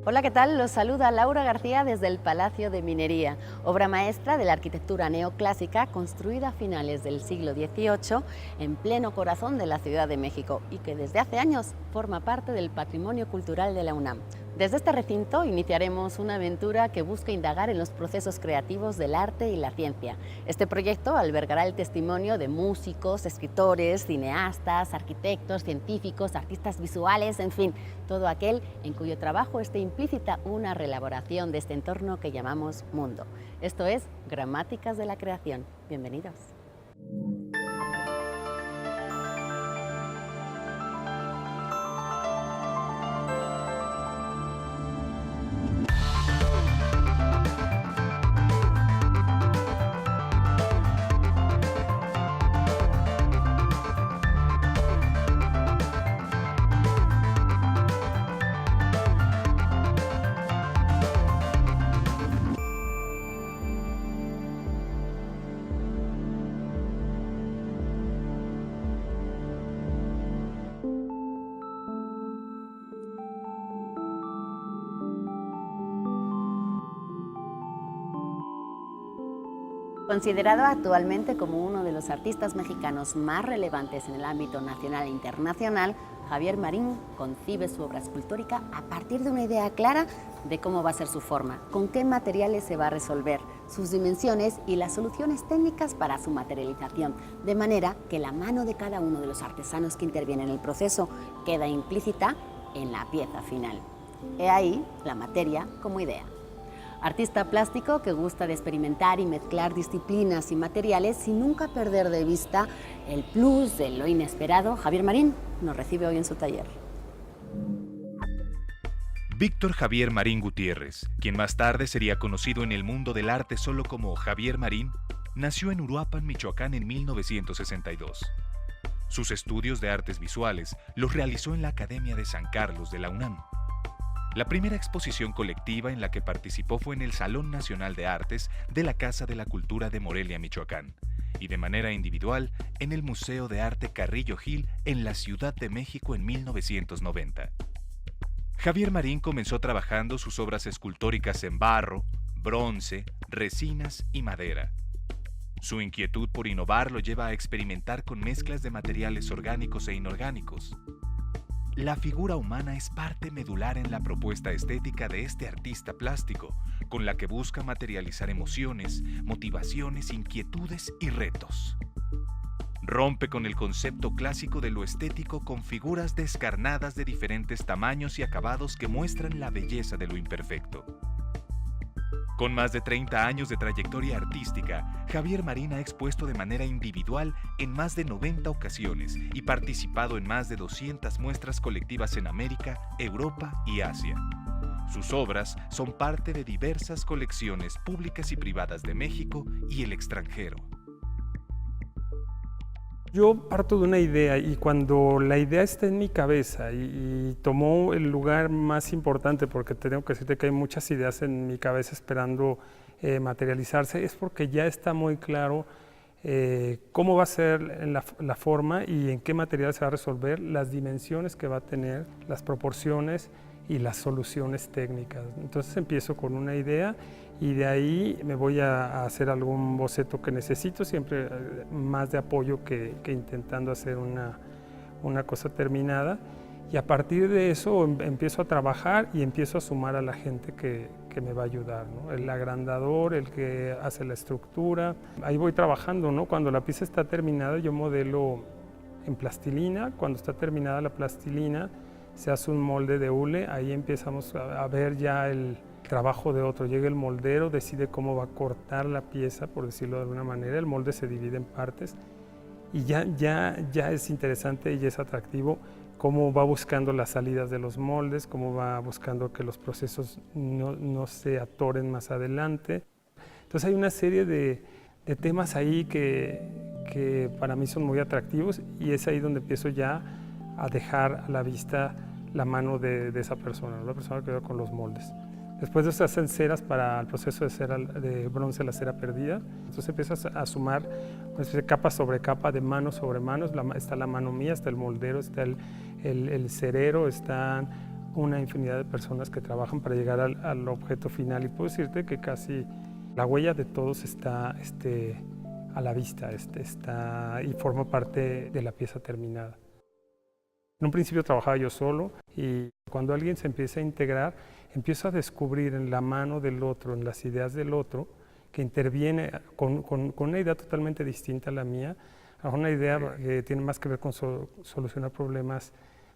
Hola, ¿qué tal? Los saluda Laura García desde el Palacio de Minería, obra maestra de la arquitectura neoclásica construida a finales del siglo XVIII en pleno corazón de la Ciudad de México y que desde hace años forma parte del patrimonio cultural de la UNAM. Desde este recinto iniciaremos una aventura que busca indagar en los procesos creativos del arte y la ciencia. Este proyecto albergará el testimonio de músicos, escritores, cineastas, arquitectos, científicos, artistas visuales, en fin, todo aquel en cuyo trabajo esté implícita una reelaboración de este entorno que llamamos mundo. Esto es Gramáticas de la Creación. Bienvenidos. Considerado actualmente como uno de los artistas mexicanos más relevantes en el ámbito nacional e internacional, Javier Marín concibe su obra escultórica a partir de una idea clara de cómo va a ser su forma, con qué materiales se va a resolver, sus dimensiones y las soluciones técnicas para su materialización, de manera que la mano de cada uno de los artesanos que intervienen en el proceso queda implícita en la pieza final. He ahí la materia como idea. Artista plástico que gusta de experimentar y mezclar disciplinas y materiales sin nunca perder de vista el plus de lo inesperado, Javier Marín nos recibe hoy en su taller. Víctor Javier Marín Gutiérrez, quien más tarde sería conocido en el mundo del arte solo como Javier Marín, nació en Uruapan, Michoacán en 1962. Sus estudios de artes visuales los realizó en la Academia de San Carlos de la UNAM. La primera exposición colectiva en la que participó fue en el Salón Nacional de Artes de la Casa de la Cultura de Morelia, Michoacán, y de manera individual en el Museo de Arte Carrillo Gil en la Ciudad de México en 1990. Javier Marín comenzó trabajando sus obras escultóricas en barro, bronce, resinas y madera. Su inquietud por innovar lo lleva a experimentar con mezclas de materiales orgánicos e inorgánicos. La figura humana es parte medular en la propuesta estética de este artista plástico, con la que busca materializar emociones, motivaciones, inquietudes y retos. Rompe con el concepto clásico de lo estético con figuras descarnadas de diferentes tamaños y acabados que muestran la belleza de lo imperfecto. Con más de 30 años de trayectoria artística, Javier Marín ha expuesto de manera individual en más de 90 ocasiones y participado en más de 200 muestras colectivas en América, Europa y Asia. Sus obras son parte de diversas colecciones públicas y privadas de México y el extranjero. Yo parto de una idea y cuando la idea está en mi cabeza y tomó el lugar más importante, porque tengo que decirte que hay muchas ideas en mi cabeza esperando materializarse, es porque ya está muy claro cómo va a ser la forma y en qué material se va a resolver, las dimensiones que va a tener, las proporciones y las soluciones técnicas. Entonces empiezo con una idea y de ahí me voy a hacer algún boceto que necesito, siempre más de apoyo que intentando hacer una cosa terminada. Y a partir de eso empiezo a trabajar y empiezo a sumar a la gente que me va a ayudar, ¿no? El agrandador, el que hace la estructura. Ahí voy trabajando, ¿no? Cuando la pieza está terminada yo modelo en plastilina. Cuando está terminada la plastilina se hace un molde de hule. Ahí empezamos a ver ya el trabajo de otro. Llega el moldero, decide cómo va a cortar la pieza, por decirlo de alguna manera. El molde se divide en partes y ya es interesante y es atractivo cómo va buscando las salidas de los moldes, cómo va buscando que los procesos no se atoren más adelante. Entonces hay una serie de temas ahí que para mí son muy atractivos y es ahí donde empiezo ya a dejar a la vista la mano de esa persona, la persona que va con los moldes. Después de eso se hacen ceras para el proceso de cera de bronce, la cera perdida. Entonces empiezas a sumar una especie de capa sobre capa, de mano sobre mano. Está la mano mía, está el moldero, está el cerero, están una infinidad de personas que trabajan para llegar al objeto final, y puedo decirte que casi la huella de todos está a la vista, está y forma parte de la pieza terminada. En un principio trabajaba yo solo, y cuando alguien se empieza a integrar, empiezo a descubrir en la mano del otro, en las ideas del otro, que interviene con una idea totalmente distinta a la mía, a una idea que tiene más que ver con solucionar problemas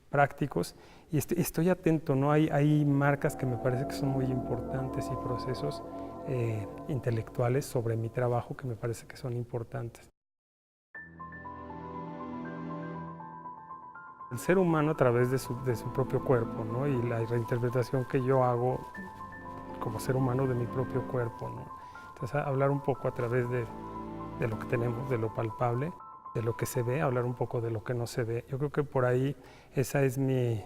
prácticos, y estoy atento, ¿no? Hay marcas que me parece que son muy importantes y procesos intelectuales sobre mi trabajo que me parece que son importantes. El ser humano a través de su propio cuerpo, ¿no? Y la reinterpretación que yo hago como ser humano de mi propio cuerpo, ¿no? Entonces, hablar un poco a través de lo que tenemos, de lo palpable, de lo que se ve, hablar un poco de lo que no se ve. Yo creo que por ahí esa es mi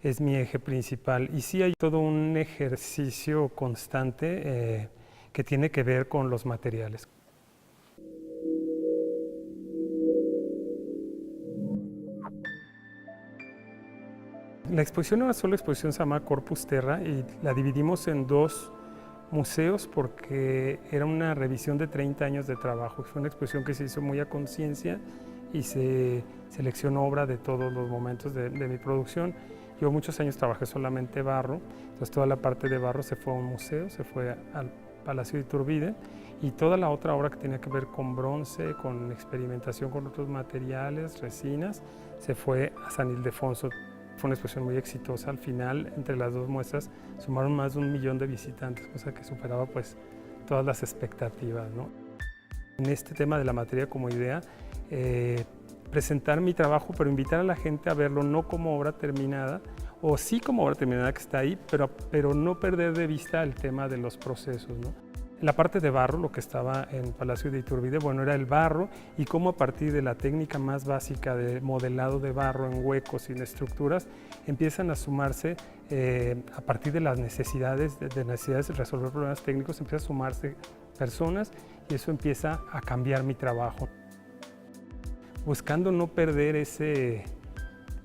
eje principal. Y sí hay todo un ejercicio constante que tiene que ver con los materiales. La exposición, una sola exposición, se llama Corpus Terra, y la dividimos en dos museos porque era una revisión de 30 años de trabajo. Fue una exposición que se hizo muy a conciencia y se seleccionó obra de todos los momentos de mi producción. Yo muchos años trabajé solamente barro, entonces toda la parte de barro se fue a un museo, se fue al Palacio de Iturbide, y toda la otra obra que tenía que ver con bronce, con experimentación con otros materiales, resinas, se fue a San Ildefonso. Fue una exposición muy exitosa. Al final, entre las dos muestras, sumaron más de 1 millón de visitantes, cosa que superaba pues todas las expectativas, ¿no? En este tema de la materia como idea, presentar mi trabajo, pero invitar a la gente a verlo no como obra terminada, o sí como obra terminada que está ahí, pero no perder de vista el tema de los procesos, ¿no? En la parte de barro, lo que estaba en Palacio de Iturbide, bueno, era el barro y cómo a partir de la técnica más básica de modelado de barro en huecos y en estructuras, empiezan a sumarse, a partir de las necesidades de resolver problemas técnicos, empiezan a sumarse personas, y eso empieza a cambiar mi trabajo. Buscando no perder ese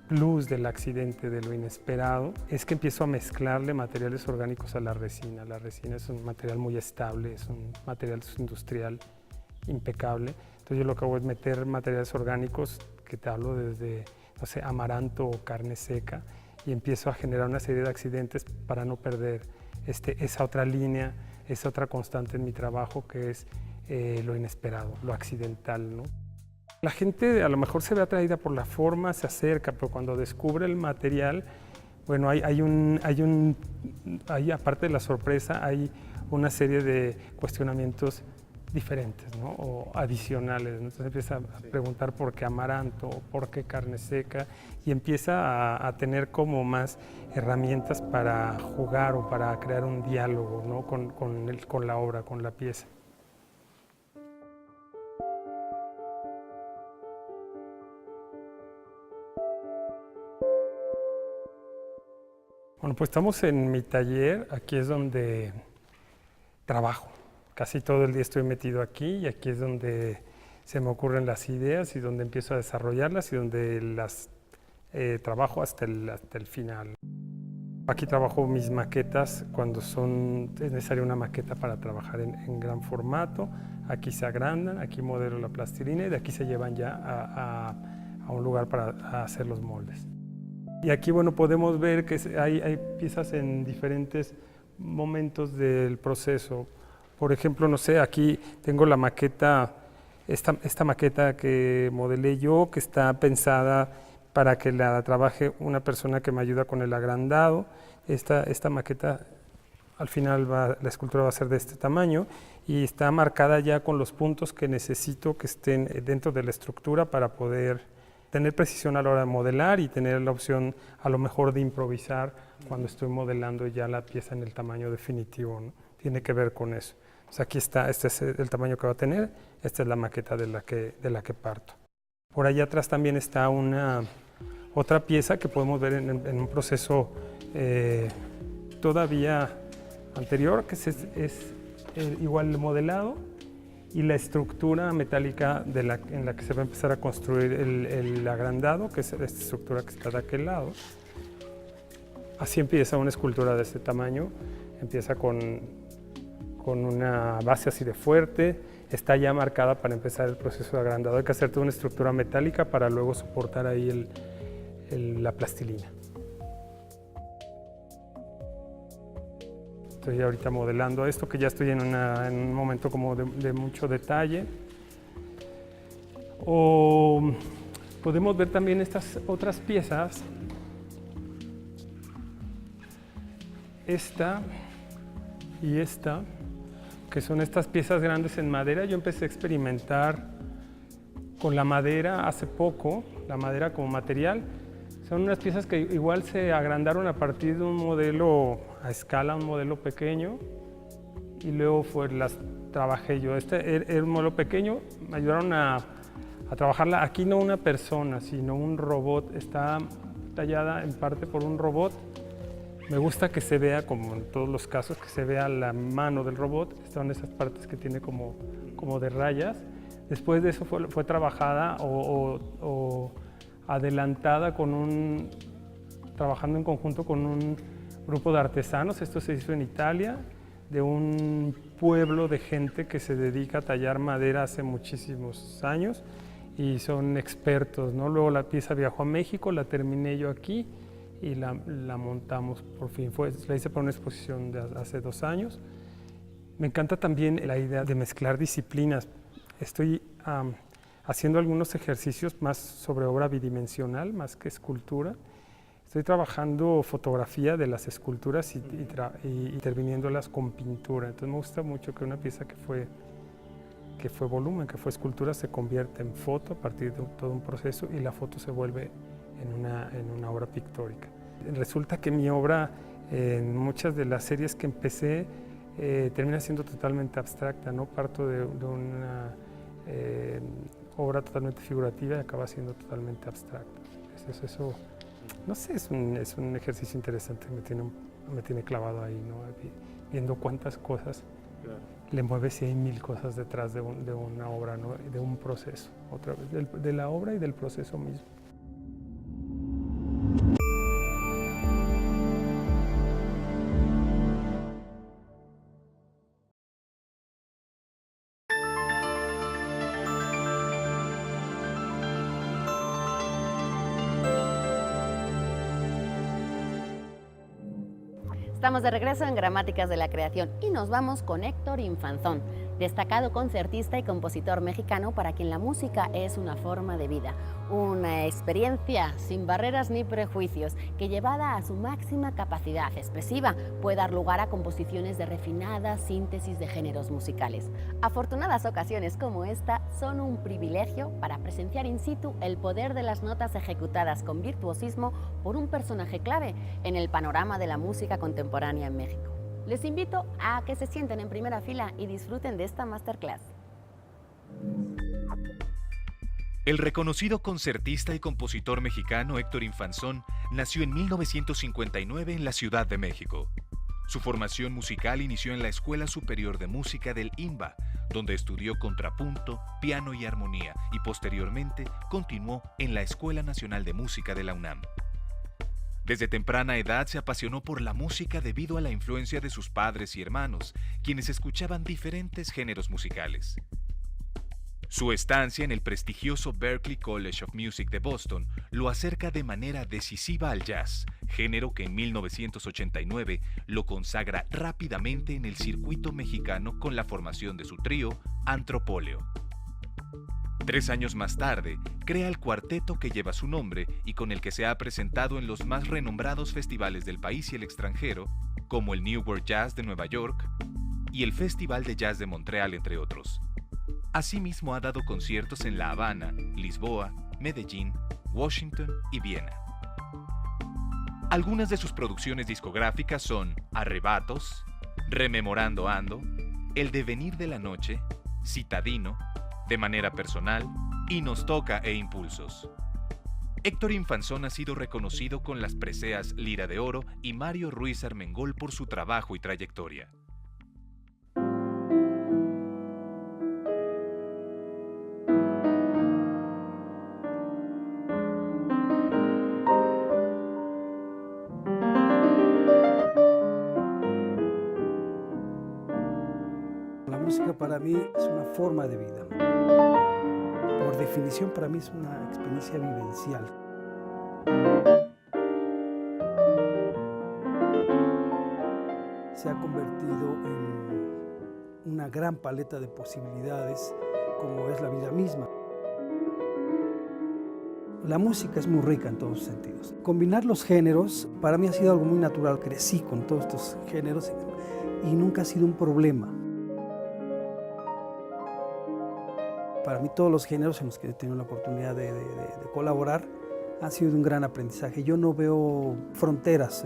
plus del accidente, de lo inesperado, es que empiezo a mezclarle materiales orgánicos a la resina. La resina es un material muy estable, es un material industrial impecable. Entonces yo lo que hago es meter materiales orgánicos, que te hablo desde, no sé, amaranto o carne seca, y empiezo a generar una serie de accidentes para no perder esa otra línea, esa otra constante en mi trabajo, que es lo inesperado, lo accidental, ¿no? La gente a lo mejor se ve atraída por la forma, se acerca, pero cuando descubre el material, bueno, hay aparte de la sorpresa, hay una serie de cuestionamientos diferentes, ¿no? O adicionales, ¿no? Entonces empieza a preguntar por qué amaranto, por qué carne seca, y empieza a tener como más herramientas para jugar o para crear un diálogo, ¿no? con la obra, con la pieza. Bueno, pues estamos en mi taller. Aquí es donde trabajo. Casi todo el día estoy metido aquí, y aquí es donde se me ocurren las ideas y donde empiezo a desarrollarlas y donde las trabajo hasta el final. Aquí trabajo mis maquetas cuando es necesaria una maqueta para trabajar en gran formato. Aquí se agrandan, aquí modelo la plastilina, y de aquí se llevan ya a un lugar para hacer los moldes. Y aquí, bueno, podemos ver que hay piezas en diferentes momentos del proceso. Por ejemplo, no sé, aquí tengo la maqueta, esta maqueta que modelé yo, que está pensada para que la trabaje una persona que me ayuda con el agrandado. Esta maqueta, al final la escultura va a ser de este tamaño, y está marcada ya con los puntos que necesito que estén dentro de la estructura para poder tener precisión a la hora de modelar y tener la opción a lo mejor de improvisar cuando estoy modelando ya la pieza en el tamaño definitivo, ¿no? Tiene que ver con eso. O sea, aquí está, este es el tamaño que va a tener, esta es la maqueta de la que parto. Por allá atrás también está otra pieza que podemos ver en un proceso todavía anterior, que es igual el modelado y la estructura metálica en la que se va a empezar a construir el agrandado, que es esta estructura que está de aquel lado. Así empieza una escultura de este tamaño, empieza con una base así de fuerte, está ya marcada para empezar el proceso de agrandado. Hay que hacer toda una estructura metálica para luego soportar ahí la plastilina. Estoy ahorita modelando esto, que ya estoy en un momento como de mucho detalle. O podemos ver también estas otras piezas. Esta y esta, que son estas piezas grandes en madera. Yo empecé a experimentar con la madera hace poco, la madera como material. Son unas piezas que igual se agrandaron a partir de un modelo a escala, un modelo pequeño, y luego las trabajé yo. Este era un modelo pequeño, me ayudaron a trabajarla. Aquí no una persona, sino un robot. Está tallada en parte por un robot. Me gusta que se vea, como en todos los casos, que se vea la mano del robot. Están esas partes que tiene como de rayas. Después de eso fue trabajada o adelantada trabajando en conjunto con un grupo de artesanos. Esto se hizo en Italia, de un pueblo de gente que se dedica a tallar madera hace muchísimos años y son expertos, ¿no? Luego la pieza viajó a México, la terminé yo aquí y la montamos por fin. La hice para una exposición de hace 2 años. Me encanta también la idea de mezclar disciplinas. Estoy haciendo algunos ejercicios más sobre obra bidimensional, más que escultura. Estoy trabajando fotografía de las esculturas y interviniéndolas con pintura. Entonces me gusta mucho que una pieza que fue volumen, que fue escultura, se convierte en foto a partir de todo un proceso y la foto se vuelve en una obra pictórica. Resulta que mi obra, en muchas de las series que empecé, termina siendo totalmente abstracta, ¿no? Parto de una obra totalmente figurativa y acaba siendo totalmente abstracta. Eso no sé, es un ejercicio interesante que me tiene clavado ahí, ¿no? Viendo cuántas cosas le mueves y hay 1000 cosas detrás de una obra, ¿no? De un proceso, otra vez, de la obra y del proceso mismo. Estamos de regreso en Gramáticas de la Creación y nos vamos con Héctor Infanzón, destacado concertista y compositor mexicano para quien la música es una forma de vida, una experiencia sin barreras ni prejuicios que, llevada a su máxima capacidad expresiva, puede dar lugar a composiciones de refinada síntesis de géneros musicales. Afortunadas ocasiones como esta son un privilegio para presenciar in situ el poder de las notas ejecutadas con virtuosismo por un personaje clave en el panorama de la música contemporánea en México. Les invito a que se sienten en primera fila y disfruten de esta masterclass. El reconocido concertista y compositor mexicano Héctor Infanzón nació en 1959 en la Ciudad de México. Su formación musical inició en la Escuela Superior de Música del INBA, donde estudió contrapunto, piano y armonía, y posteriormente continuó en la Escuela Nacional de Música de la UNAM. Desde temprana edad se apasionó por la música debido a la influencia de sus padres y hermanos, quienes escuchaban diferentes géneros musicales. Su estancia en el prestigioso Berklee College of Music de Boston lo acerca de manera decisiva al jazz, género que en 1989 lo consagra rápidamente en el circuito mexicano con la formación de su trío Antropóleo. 3 años más tarde, crea el cuarteto que lleva su nombre y con el que se ha presentado en los más renombrados festivales del país y el extranjero, como el New World Jazz de Nueva York y el Festival de Jazz de Montreal, entre otros. Asimismo, ha dado conciertos en La Habana, Lisboa, Medellín, Washington y Viena. Algunas de sus producciones discográficas son Arrebatos, Rememorando Ando, El Devenir de la Noche, Citadino, De Manera Personal y Nos Toca e Impulsos. Héctor Infanzón ha sido reconocido con las preseas Lira de Oro y Mario Ruiz Armengol por su trabajo y trayectoria. La música para mí es una forma de vida. Por definición, para mí es una experiencia vivencial. Se ha convertido en una gran paleta de posibilidades, como es la vida misma. La música es muy rica en todos los sentidos. Combinar los géneros para mí ha sido algo muy natural. Crecí con todos estos géneros y nunca ha sido un problema. Para mí todos los géneros en los que he tenido la oportunidad de colaborar han sido de un gran aprendizaje. Yo no veo fronteras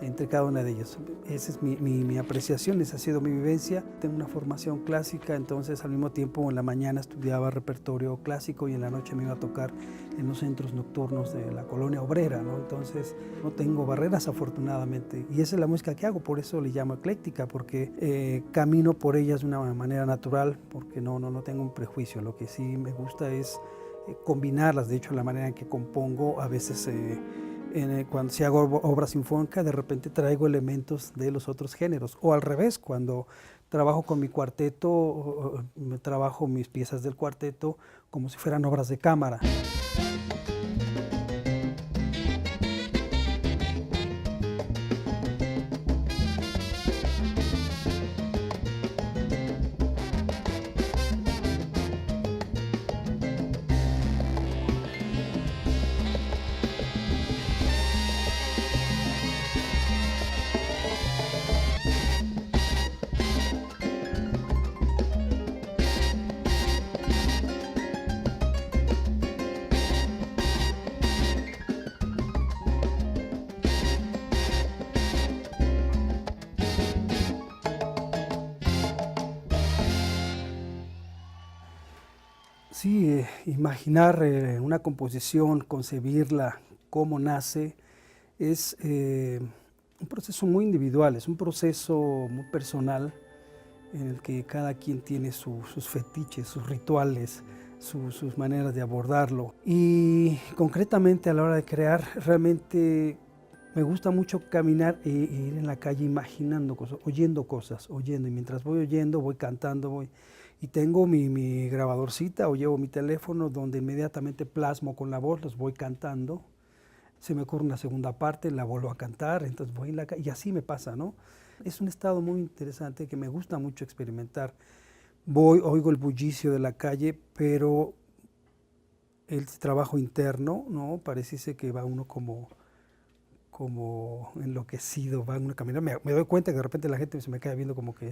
entre cada una de ellas. Esa es mi apreciación, esa ha sido mi vivencia. Tengo una formación clásica, entonces al mismo tiempo en la mañana estudiaba repertorio clásico y en la noche me iba a tocar en los centros nocturnos de la colonia obrera, ¿no? Entonces no tengo barreras afortunadamente y esa es la música que hago, por eso le llamo ecléctica, porque camino por ellas de una manera natural, porque no tengo un prejuicio. Lo que sí me gusta es combinarlas. De hecho, la manera en que compongo a veces cuando si hago obra sinfónica, de repente traigo elementos de los otros géneros, o al revés, cuando trabajo con mi cuarteto, trabajo mis piezas del cuarteto como si fueran obras de cámara. Sí, imaginar una composición, concebirla, cómo nace, es un proceso muy individual, es un proceso muy personal en el que cada quien tiene sus fetiches, sus rituales, sus maneras de abordarlo. Y concretamente a la hora de crear, realmente me gusta mucho caminar e ir en la calle imaginando cosas, oyendo, y mientras voy oyendo, voy cantando, y tengo mi grabadorcita o llevo mi teléfono donde inmediatamente plasmo con la voz, los voy cantando, se me ocurre una segunda parte, la vuelvo a cantar, entonces voy en la calle, y así me pasa, ¿no? Es un estado muy interesante que me gusta mucho experimentar. Oigo el bullicio de la calle, pero el trabajo interno, ¿no? Pareciese que va uno como enloquecido, va uno caminando. Me doy cuenta que de repente la gente se me queda viendo como que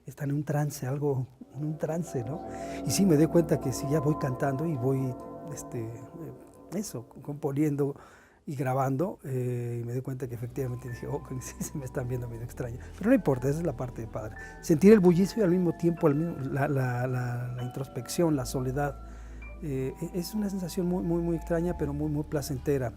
está en un trance, en un trance, ¿no? Y sí, me doy cuenta que sí, ya voy cantando y voy, componiendo y grabando, y me doy cuenta que efectivamente dije, sí, se me están viendo medio extraño. Pero no importa, esa es la parte padre. Sentir el bullicio y al mismo tiempo la introspección, la soledad, es una sensación muy, muy, muy extraña, pero muy, muy placentera.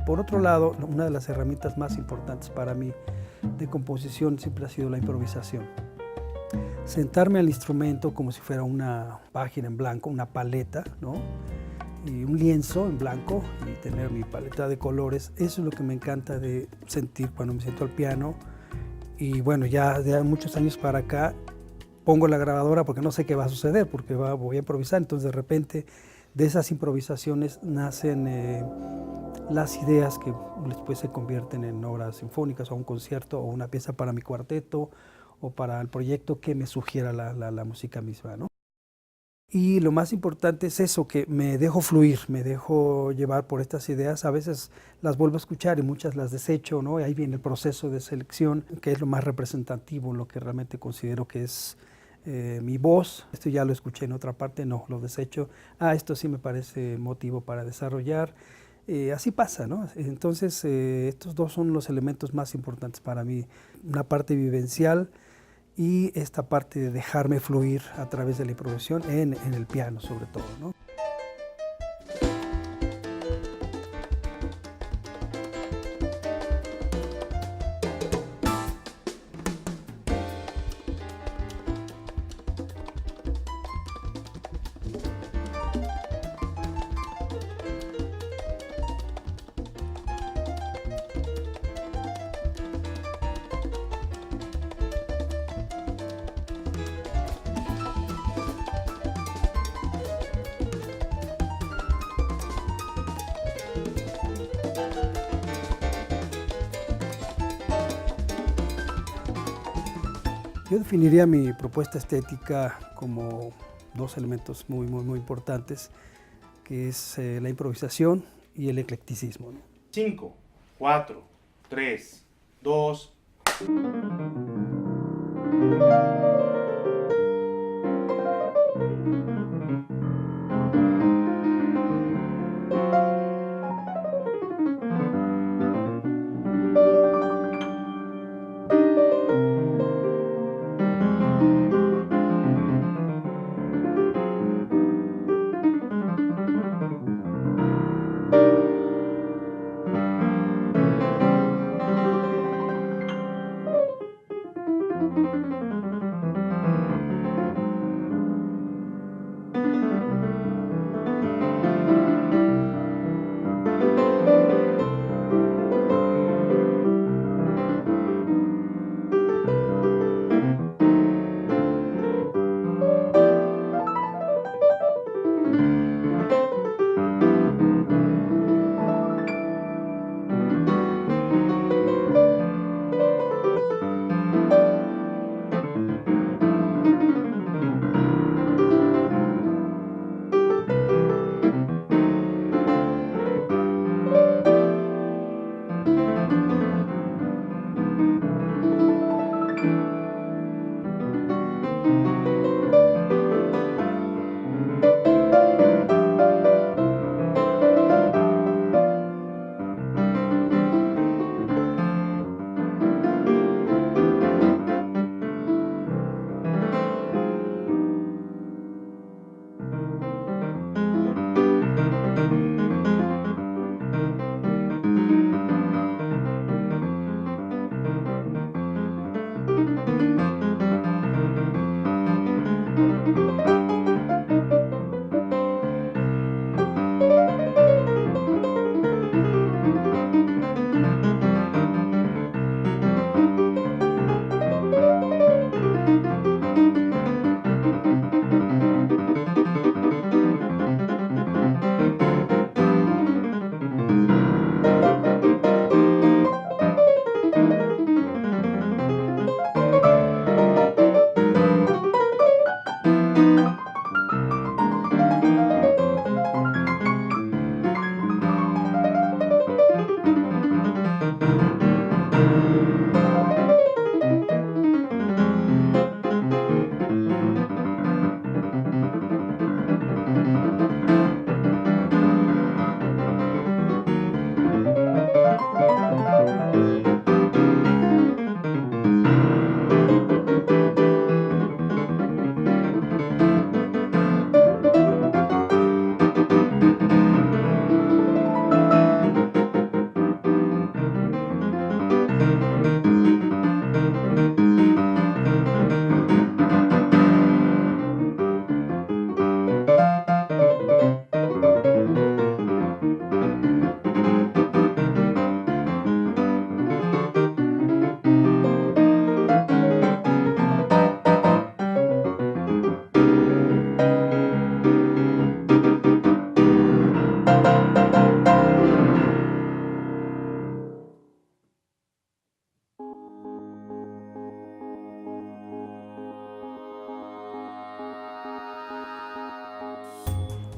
Por otro lado, una de las herramientas más importantes para mí de composición siempre ha sido la improvisación. Sentarme al instrumento como si fuera una página en blanco, una paleta, ¿no? Y un lienzo en blanco y tener mi paleta de colores. Eso es lo que me encanta de sentir cuando me siento al piano. Y bueno, ya de muchos años para acá pongo la grabadora porque no sé qué va a suceder, porque voy a improvisar. Entonces de repente de esas improvisaciones nacen las ideas que después se convierten en obras sinfónicas o un concierto o una pieza para mi cuarteto o para el proyecto que me sugiera la música misma, ¿no? Y lo más importante es eso, que me dejo fluir, me dejo llevar por estas ideas. A veces las vuelvo a escuchar y muchas las desecho, ¿no? Y ahí viene el proceso de selección, que es lo más representativo, lo que realmente considero que es mi voz. Esto ya lo escuché en otra parte, no, lo desecho. Esto sí me parece motivo para desarrollar. Así pasa, ¿no? Entonces, estos dos son los elementos más importantes para mí. Una parte vivencial y esta parte de dejarme fluir a través de la improvisación en el piano, sobre todo, ¿no? Yo definiría mi propuesta estética como dos elementos muy importantes, que es la improvisación y el eclecticismo, ¿no? 5, 4, 3, 2.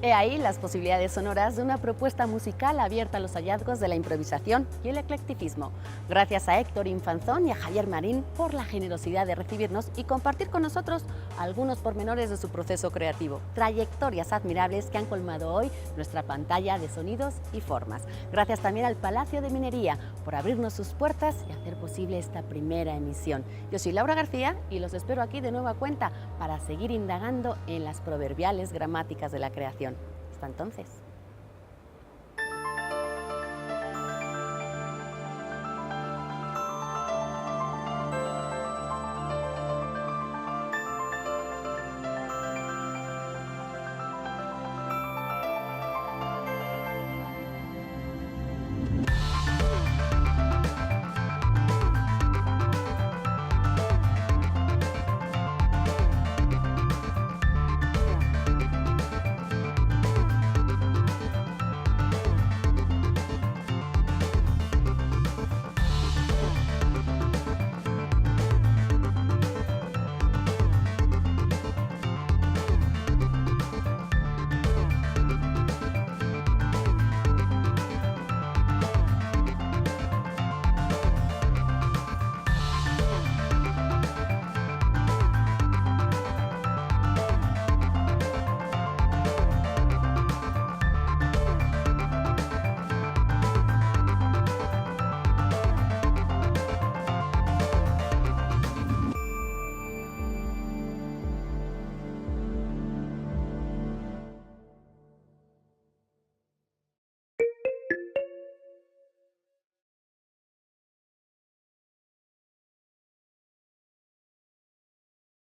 He ahí las posibilidades sonoras de una propuesta musical abierta a los hallazgos de la improvisación y el eclecticismo. Gracias a Héctor Infanzón y a Javier Marín por la generosidad de recibirnos y compartir con nosotros algunos pormenores de su proceso creativo. Trayectorias admirables que han colmado hoy nuestra pantalla de sonidos y formas. Gracias también al Palacio de Minería por abrirnos sus puertas y hacer posible esta primera emisión. Yo soy Laura García y los espero aquí de nueva cuenta para seguir indagando en las proverbiales gramáticas de la creación. Hasta entonces.